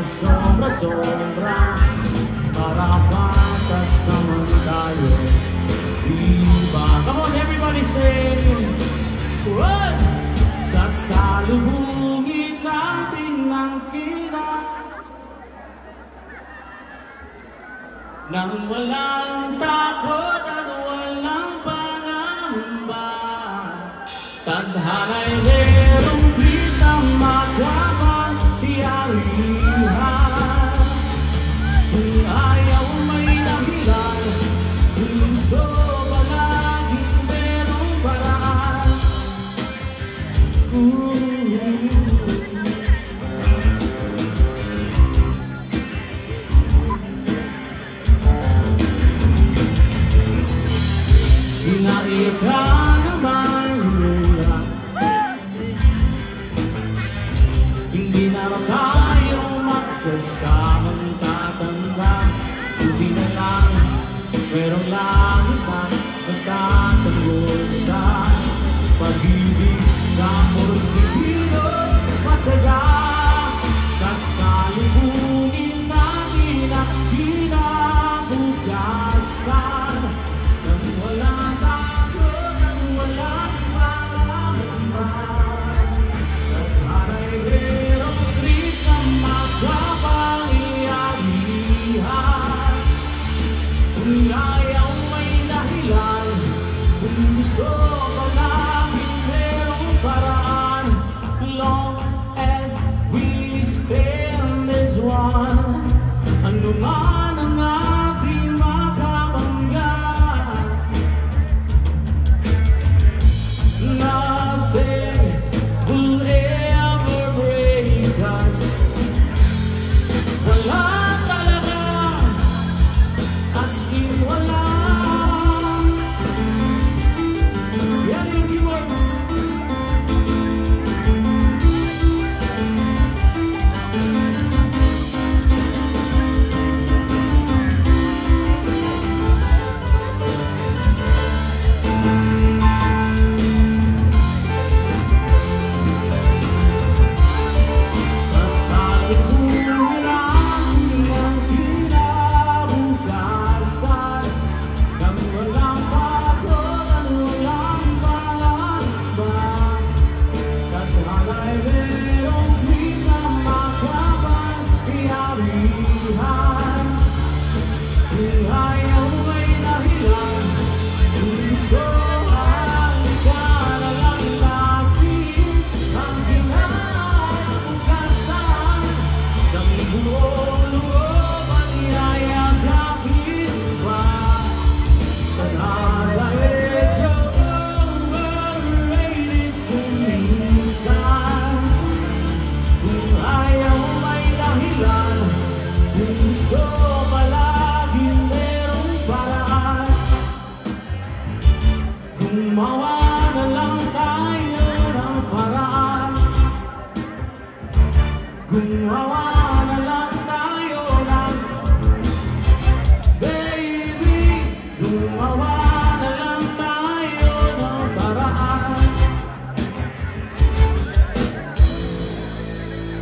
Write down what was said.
sobra-sobra para patas naman tayo, diba? Come on, everybody sing! What? Sasalubungin natin ng nang walang takot at walang pangamba. Tadhana'y merong pitang makapangyarihan. Kung ayaw may dahilan, kung gusto palaging merong paraan. Naiyak ka naman nila, hindi na tayo magkasamang tatanda. Buti na lang, merong langit na nagtatanggol sa pag-ibig na porsigido matyaga. Sasalubungin natin ang kinabukasan nang walang takot at walang pangamba. Tadhana'y merong trik na makapangyarihan. Kung ayaw may dahilan, kung gusto palaging merong paraan. Long as we stand as one, ano man ang ating makabanggan, nothing will ever break us. Wala talaga, as in wala. Yan yung keywords. Gusto palaging merong paraan. Gumawa na lang tayo ng paraan. Gumawa